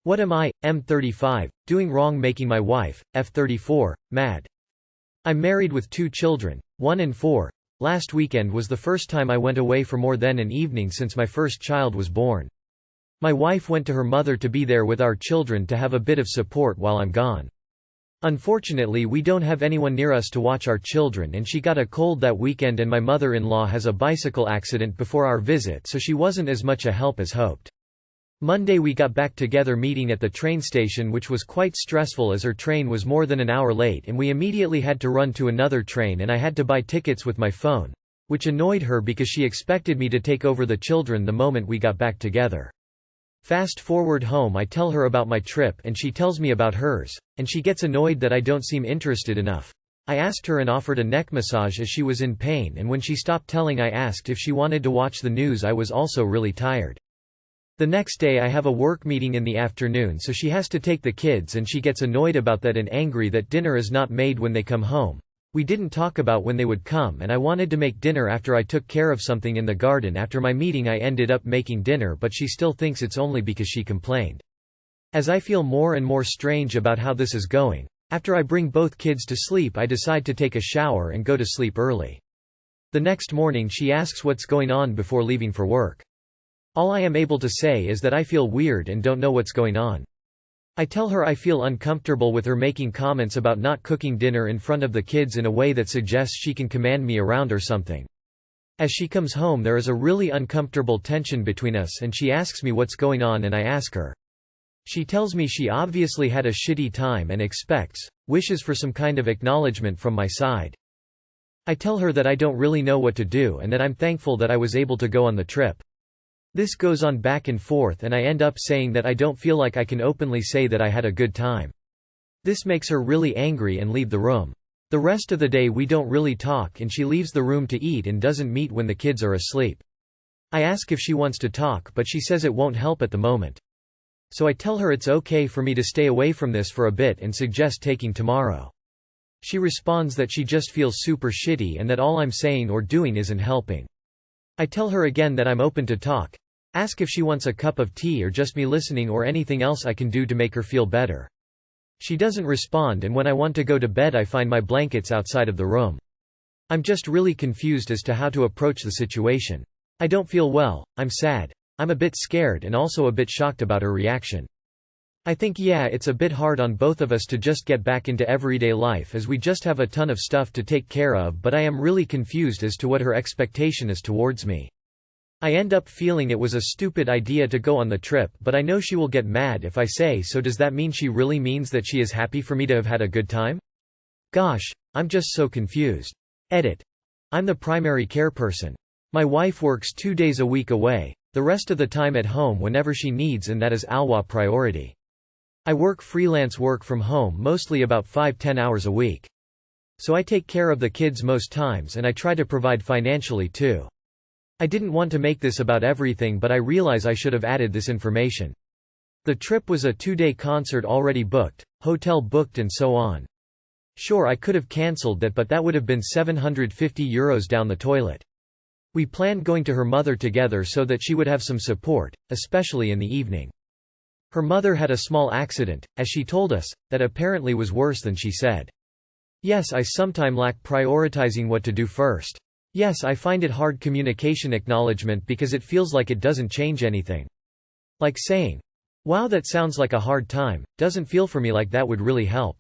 What am I, M35, doing wrong making my wife, F34, mad? I'm married with 2 children, 1 and 4. Last weekend was the first time I went away for more than an evening since my first child was born. My wife went to her mother to be there with our children to have a bit of support while I'm gone. Unfortunately, we don't have anyone near us to watch our children, and she got a cold that weekend, and my mother-in-law has a bicycle accident before our visit, so she wasn't as much a help as hoped. Monday we got back together meeting at the train station, which was quite stressful as her train was more than an hour late and we immediately had to run to another train, and I had to buy tickets with my phone, which annoyed her because she expected me to take over the children the moment we got back together. Fast forward home, I tell her about my trip and she tells me about hers, and she gets annoyed that I don't seem interested enough. I asked her and offered a neck massage as she was in pain, and when she stopped telling, I asked if she wanted to watch the news. I was also really tired. The next day I have a work meeting in the afternoon, so she has to take the kids, and she gets annoyed about that and angry that dinner is not made when they come home. We didn't talk about when they would come, and I wanted to make dinner after I took care of something in the garden. After my meeting I ended up making dinner, but she still thinks it's only because she complained. As I feel more and more strange about how this is going, after I bring both kids to sleep I decide to take a shower and go to sleep early. The next morning she asks what's going on before leaving for work. All I am able to say is that I feel weird and don't know what's going on. I tell her I feel uncomfortable with her making comments about not cooking dinner in front of the kids in a way that suggests she can command me around or something. As she comes home there is a really uncomfortable tension between us, and she asks me what's going on and I ask her. She tells me she obviously had a shitty time and wishes for some kind of acknowledgement from my side. I tell her that I don't really know what to do and that I'm thankful that I was able to go on the trip. This goes on back and forth, and I end up saying that I don't feel like I can openly say that I had a good time. This makes her really angry and leave the room. The rest of the day we don't really talk, and she leaves the room to eat and doesn't meet when the kids are asleep. I ask if she wants to talk, but she says it won't help at the moment. So I tell her it's okay for me to stay away from this for a bit and suggest taking tomorrow. She responds that she just feels super shitty and that all I'm saying or doing isn't helping. I tell her again that I'm open to talk. Ask if she wants a cup of tea or just me listening or anything else I can do to make her feel better. She doesn't respond, and when I want to go to bed I find my blankets outside of the room. I'm just really confused as to how to approach the situation. I don't feel well, I'm sad. I'm a bit scared and also a bit shocked about her reaction. I think it's a bit hard on both of us to just get back into everyday life as we just have a ton of stuff to take care of, but I am really confused as to what her expectation is towards me. I end up feeling it was a stupid idea to go on the trip, but I know she will get mad if I say so. Does that mean she really means that she is happy for me to have had a good time? Gosh, I'm just so confused. Edit. I'm the primary care person. My wife works 2 days a week away, the rest of the time at home whenever she needs, and that is ALWA priority. I work freelance work from home mostly about 5–10 hours a week. So I take care of the kids most times, and I try to provide financially too. I didn't want to make this about everything, but I realize I should have added this information. The trip was a 2-day concert already booked, hotel booked and so on. Sure, I could have cancelled that, but that would have been €750 down the toilet. We planned going to her mother together so that she would have some support, especially in the evening. Her mother had a small accident, as she told us, that apparently was worse than she said. Yes, I sometimes lack prioritizing what to do first. Yes, I find it hard communication acknowledgement because it feels like it doesn't change anything. Like saying, "Wow, that sounds like a hard time," doesn't feel for me like that would really help.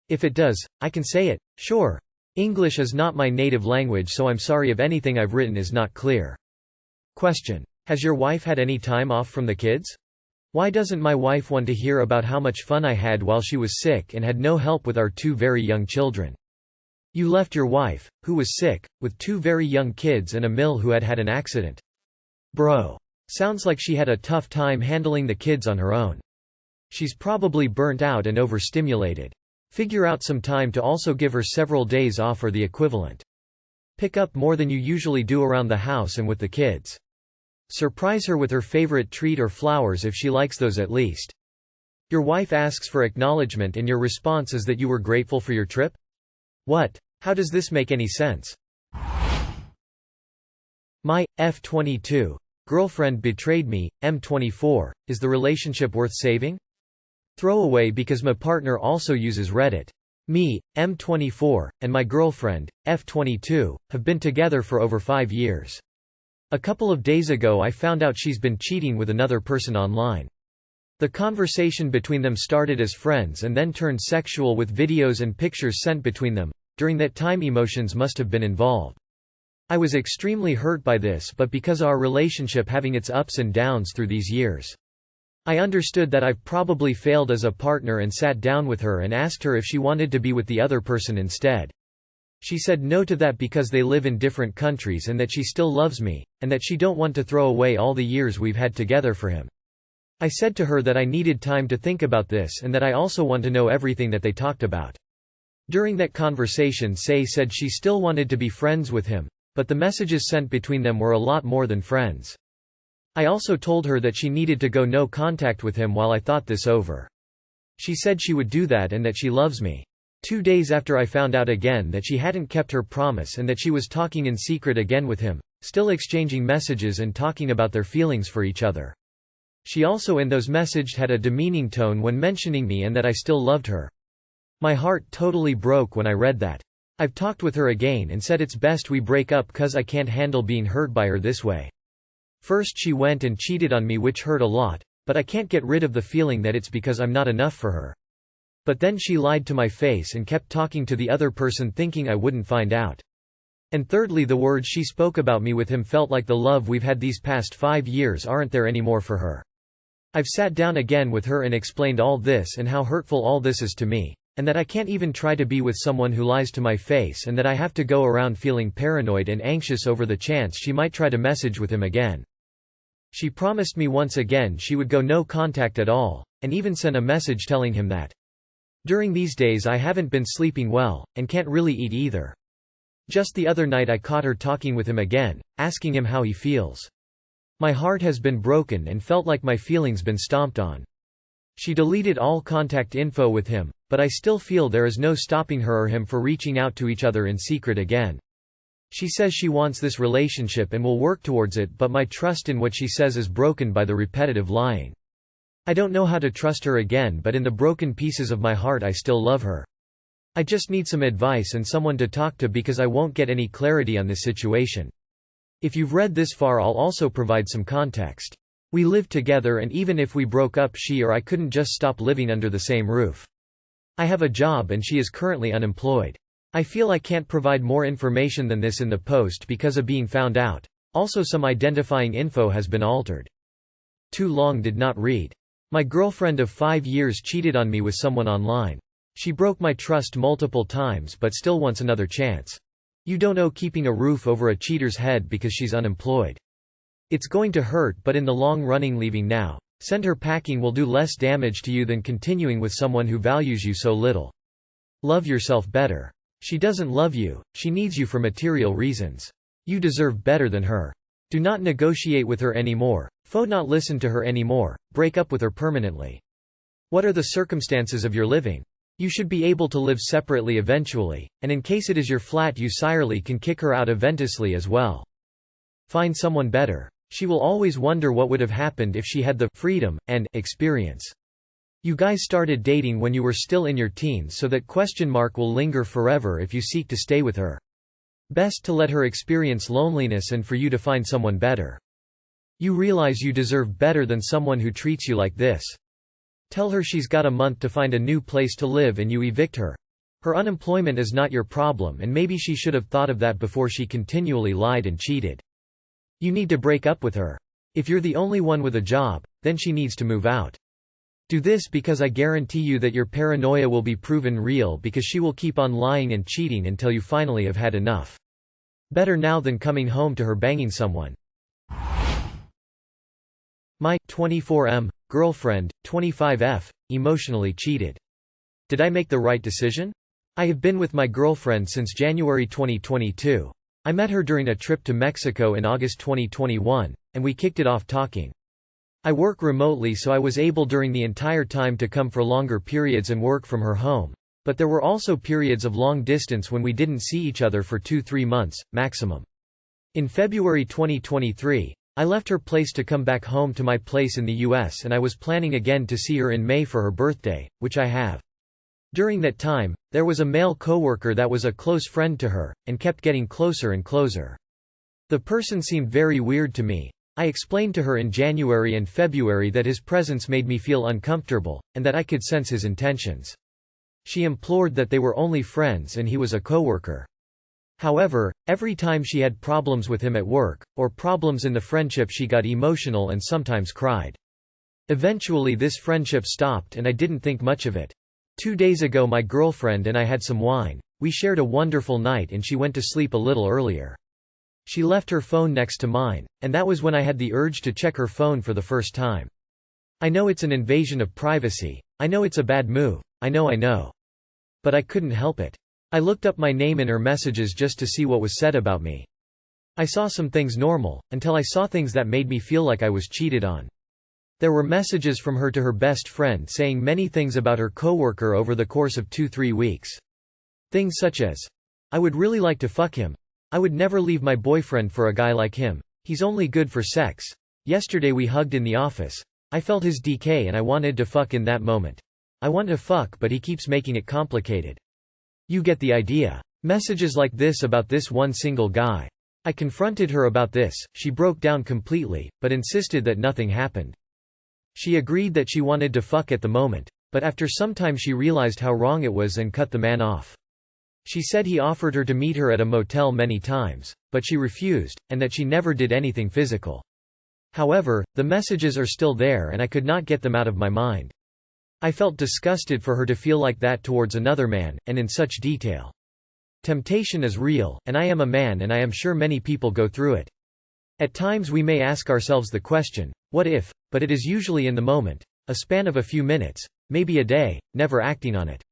If it does, I can say it, sure. English is not my native language, so I'm sorry if anything I've written is not clear. Question. Has your wife had any time off from the kids? Why doesn't my wife want to hear about how much fun I had while she was sick and had no help with our 2 very young children? You left your wife, who was sick, with 2 very young kids and a mill who had an accident. Bro. Sounds like she had a tough time handling the kids on her own. She's probably burnt out and overstimulated. Figure out some time to also give her several days off or the equivalent. Pick up more than you usually do around the house and with the kids. Surprise her with her favorite treat or flowers if she likes those at least. Your wife asks for acknowledgement and your response is that you were grateful for your trip? What? How does this make any sense? My F22 girlfriend betrayed me. M24. Is the relationship worth saving? Throwaway because my partner also uses Reddit. Me, M24, and my girlfriend, F22, have been together for over 5 years. A couple of days ago I found out she's been cheating with another person online. The conversation between them started as friends and then turned sexual with videos and pictures sent between them. During that time emotions must have been involved. I was extremely hurt by this, but because our relationship having its ups and downs through these years, I understood that I've probably failed as a partner and sat down with her and asked her if she wanted to be with the other person instead. She said no to that because they live in different countries and that she still loves me, and that she don't want to throw away all the years we've had together for him. I said to her that I needed time to think about this and that I also want to know everything that they talked about. During that conversation Say said she still wanted to be friends with him, but the messages sent between them were a lot more than friends. I also told her that she needed to go no contact with him while I thought this over. She said she would do that and that she loves me. 2 days after I found out again that she hadn't kept her promise and that she was talking in secret again with him, still exchanging messages and talking about their feelings for each other. She also in those messages had a demeaning tone when mentioning me and that I still loved her. My heart totally broke when I read that. I've talked with her again and said it's best we break up cause I can't handle being hurt by her this way. First she went and cheated on me, which hurt a lot, but I can't get rid of the feeling that it's because I'm not enough for her. But then she lied to my face and kept talking to the other person thinking I wouldn't find out. And thirdly, the words she spoke about me with him felt like the love we've had these past 5 years aren't there anymore for her. I've sat down again with her and explained all this and how hurtful all this is to me, and that I can't even try to be with someone who lies to my face and that I have to go around feeling paranoid and anxious over the chance she might try to message with him again. She promised me once again she would go no contact at all, and even sent a message telling him that. During these days I haven't been sleeping well, and can't really eat either. Just the other night I caught her talking with him again, asking him how he feels. My heart has been broken and felt like my feelings been stomped on. She deleted all contact info with him, but I still feel there is no stopping her or him for reaching out to each other in secret again. She says she wants this relationship and will work towards it, but my trust in what she says is broken by the repetitive lying. I don't know how to trust her again, but in the broken pieces of my heart I still love her. I just need some advice and someone to talk to because I won't get any clarity on this situation. If you've read this far I'll also provide some context. We live together and even if we broke up she or I couldn't just stop living under the same roof. I have a job and she is currently unemployed. I feel I can't provide more information than this in the post because of being found out. Also some identifying info has been altered. Too long did not read. My girlfriend of 5 years cheated on me with someone online. She broke my trust multiple times but still wants another chance. You don't owe keeping a roof over a cheater's head because she's unemployed. It's going to hurt, but in the long running leaving now, send her packing will do less damage to you than continuing with someone who values you so little. Love yourself better. She doesn't love you, she needs you for material reasons. You deserve better than her. Do not negotiate with her anymore, not listen to her anymore, break up with her permanently. What are the circumstances of your living? You should be able to live separately eventually, and in case it is your flat you sirely can kick her out eventually as well. Find someone better. She will always wonder what would have happened if she had the freedom and experience. You guys started dating when you were still in your teens, so that question mark will linger forever if you seek to stay with her. Best to let her experience loneliness and for you to find someone better. You realize you deserve better than someone who treats you like this. Tell her she's got a month to find a new place to live and you evict her. Her unemployment is not your problem and maybe she should have thought of that before she continually lied and cheated. You need to break up with her. If you're the only one with a job, then she needs to move out. Do this because I guarantee you that your paranoia will be proven real because she will keep on lying and cheating until you finally have had enough. Better now than coming home to her banging someone. My 24M girlfriend, 25F, emotionally cheated. Did I make the right decision? I have been with my girlfriend since January 2022. I met her during a trip to Mexico in August 2021, and we kicked it off talking. I work remotely, so I was able during the entire time to come for longer periods and work from her home, but there were also periods of long distance when we didn't see each other for 2-3 months, maximum. In February 2023, I left her place to come back home to my place in the US, and I was planning again to see her in May for her birthday, which I have. During that time, there was a male coworker that was a close friend to her, and kept getting closer and closer. The person seemed very weird to me. I explained to her in January and February that his presence made me feel uncomfortable, and that I could sense his intentions. She implored that they were only friends and he was a coworker. However, every time she had problems with him at work, or problems in the friendship, she got emotional and sometimes cried. Eventually this friendship stopped and I didn't think much of it. 2 days ago my girlfriend and I had some wine, we shared a wonderful night and she went to sleep a little earlier. She left her phone next to mine, and that was when I had the urge to check her phone for the first time. I know it's an invasion of privacy, I know it's a bad move, I know. But I couldn't help it. I looked up my name in her messages just to see what was said about me. I saw some things normal, until I saw things that made me feel like I was cheated on. There were messages from her to her best friend saying many things about her coworker over the course of 2-3 weeks. Things such as, "I would really like to fuck him. I would never leave my boyfriend for a guy like him. He's only good for sex. Yesterday we hugged in the office. I felt his decay and I wanted to fuck in that moment. I want to fuck but he keeps making it complicated." You get the idea. Messages like this about this one single guy. I confronted her about this, she broke down completely, but insisted that nothing happened. She agreed that she wanted to fuck at the moment, but after some time she realized how wrong it was and cut the man off. She said he offered her to meet her at a motel many times, but she refused, and that she never did anything physical. However, the messages are still there and I could not get them out of my mind. I felt disgusted for her to feel like that towards another man, and in such detail. Temptation is real, and I am a man and I am sure many people go through it. At times we may ask ourselves the question, what if, but it is usually in the moment, a span of a few minutes, maybe a day, never acting on it.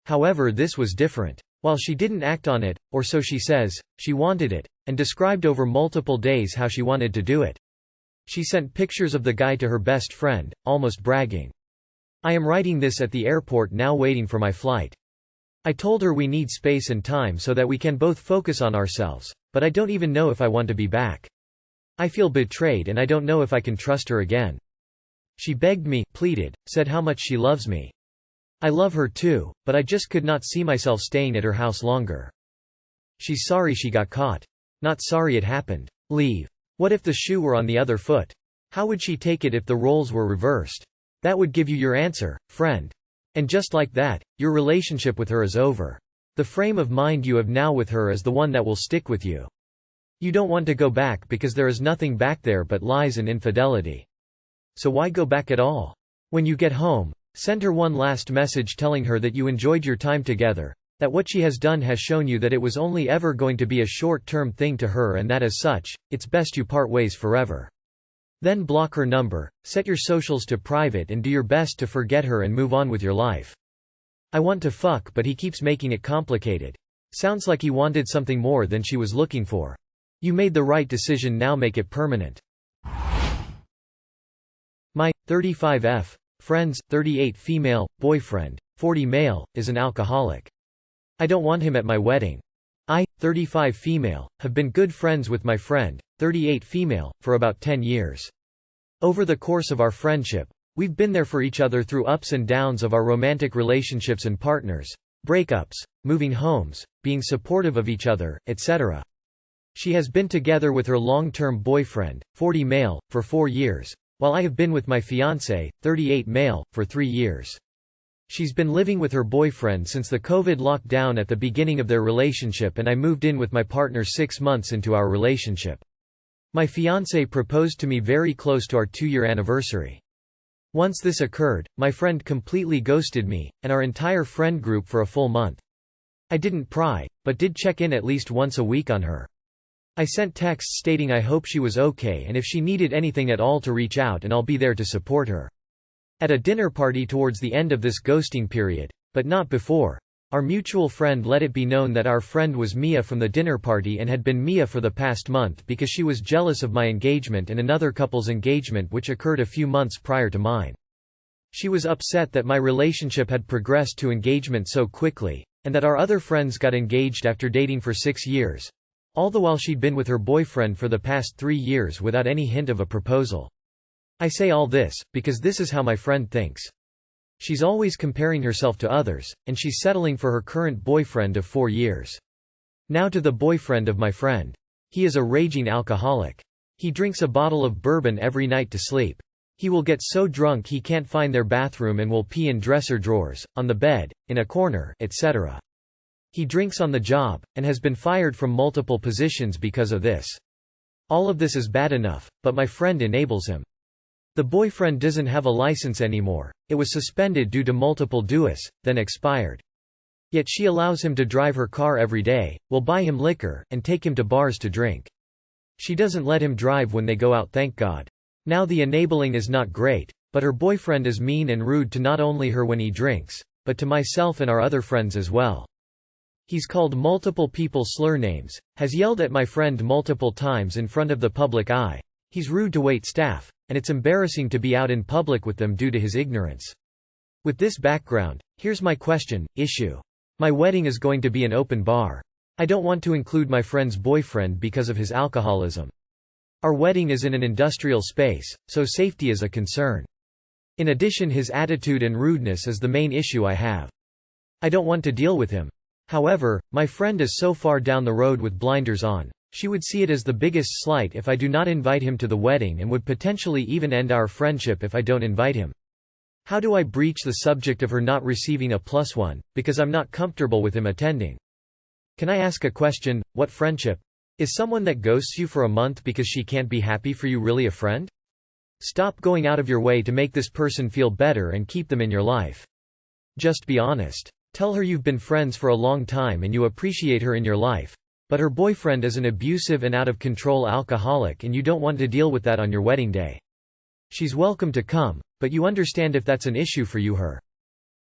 However, this was different. While she didn't act on it, or so she says, she wanted it, and described over multiple days how she wanted to do it. She sent pictures of the guy to her best friend, almost bragging. I am writing this at the airport now waiting for my flight. I told her we need space and time so that we can both focus on ourselves, but I don't even know if I want to be back. I feel betrayed and I don't know if I can trust her again. She begged me, pleaded, said how much she loves me. I love her too, but I just could not see myself staying at her house longer. She's sorry she got caught. Not sorry it happened. Leave. What if the shoe were on the other foot? How would she take it if the roles were reversed? That would give you your answer, friend. And just like that, your relationship with her is over. The frame of mind you have now with her is the one that will stick with you. You don't want to go back because there is nothing back there but lies and infidelity. So why go back at all? When you get home, send her one last message telling her that you enjoyed your time together, that what she has done has shown you that it was only ever going to be a short-term thing to her and that as such, it's best you part ways forever. Then block her number, set your socials to private and do your best to forget her and move on with your life. I want to fuck but he keeps making it complicated. Sounds like he wanted something more than she was looking for. You made the right decision, now make it permanent. My 35F friends, 38 female, boyfriend, 40 male, is an alcoholic. I don't want him at my wedding. I, 35 female, have been good friends with my friend, 38 female, for about 10 years. Over the course of our friendship, we've been there for each other through ups and downs of our romantic relationships and partners, breakups, moving homes, being supportive of each other, etc. She has been together with her long-term boyfriend, 40 male, for 4 years, while I have been with my fiancé, 38 male, for 3 years. She's been living with her boyfriend since the COVID lockdown at the beginning of their relationship, and I moved in with my partner 6 months into our relationship. My fiancé proposed to me very close to our 2-year anniversary. Once this occurred, my friend completely ghosted me, and our entire friend group for a full month. I didn't pry, but did check in at least once a week on her. I sent texts stating I hope she was okay and if she needed anything at all to reach out and I'll be there to support her. At a dinner party towards the end of this ghosting period, but not before, our mutual friend let it be known that our friend was Mia from the dinner party and had been Mia for the past month because she was jealous of my engagement and another couple's engagement which occurred a few months prior to mine. She was upset that my relationship had progressed to engagement so quickly, and that our other friends got engaged after dating for 6 years. All the while she'd been with her boyfriend for the past 3 years without any hint of a proposal. I say all this, because this is how my friend thinks. She's always comparing herself to others, and she's settling for her current boyfriend of 4 years. Now to the boyfriend of my friend. He is a raging alcoholic. He drinks a bottle of bourbon every night to sleep. He will get so drunk he can't find their bathroom and will pee in dresser drawers, on the bed, in a corner, etc. He drinks on the job, and has been fired from multiple positions because of this. All of this is bad enough, but my friend enables him. The boyfriend doesn't have a license anymore. It was suspended due to multiple dues, then expired. Yet she allows him to drive her car every day, will buy him liquor, and take him to bars to drink. She doesn't let him drive when they go out, thank God. Now the enabling is not great, but her boyfriend is mean and rude to not only her when he drinks, but to myself and our other friends as well. He's called multiple people slur names, has yelled at my friend multiple times in front of the public eye. He's rude to wait staff, and it's embarrassing to be out in public with them due to his ignorance. With this background, here's my issue. My wedding is going to be an open bar. I don't want to include my friend's boyfriend because of his alcoholism. Our wedding is in an industrial space, so safety is a concern. In addition, his attitude and rudeness is the main issue I have. I don't want to deal with him. However, my friend is so far down the road with blinders on. She would see it as the biggest slight if I do not invite him to the wedding and would potentially even end our friendship if I don't invite him. How do I breach the subject of her not receiving a +1, because I'm not comfortable with him attending? Can I ask a question? What friendship? Is someone that ghosts you for a month because she can't be happy for you really a friend? Stop going out of your way to make this person feel better and keep them in your life. Just be honest. Tell her you've been friends for a long time and you appreciate her in your life. But her boyfriend is an abusive and out-of-control alcoholic and you don't want to deal with that on your wedding day. She's welcome to come, but you understand if that's an issue for you.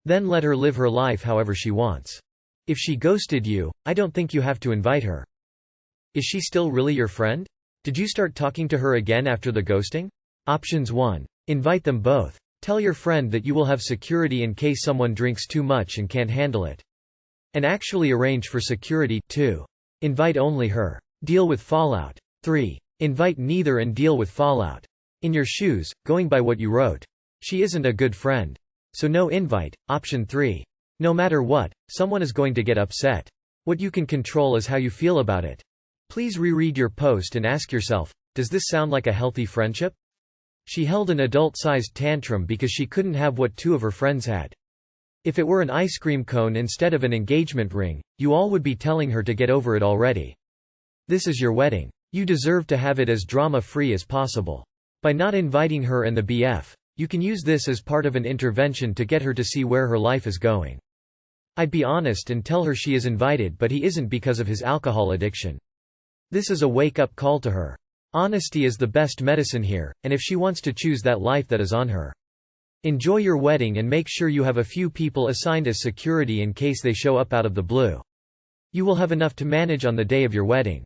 Then let her live her life however she wants. If she ghosted you, I don't think you have to invite her. Is she still really your friend? Did you start talking to her again after the ghosting? Options 1. Invite them both. Tell your friend that you will have security in case someone drinks too much and can't handle it. And actually arrange for security. 2. Invite only her. Deal with fallout. 3. Invite neither and deal with fallout. In your shoes, going by what you wrote. She isn't a good friend. So no invite. Option 3. No matter what, someone is going to get upset. What you can control is how you feel about it. Please reread your post and ask yourself, does this sound like a healthy friendship? She held an adult-sized tantrum because she couldn't have what 2 of her friends had. If it were an ice cream cone instead of an engagement ring, you all would be telling her to get over it already. This is your wedding. You deserve to have it as drama-free as possible. By not inviting her and the BF, you can use this as part of an intervention to get her to see where her life is going. I'd be honest and tell her she is invited but he isn't because of his alcohol addiction. This is a wake-up call to her. Honesty is the best medicine here, and if she wants to choose that life, that is on her. Enjoy your wedding and make sure you have a few people assigned as security in case they show up out of the blue. You will have enough to manage on the day of your wedding.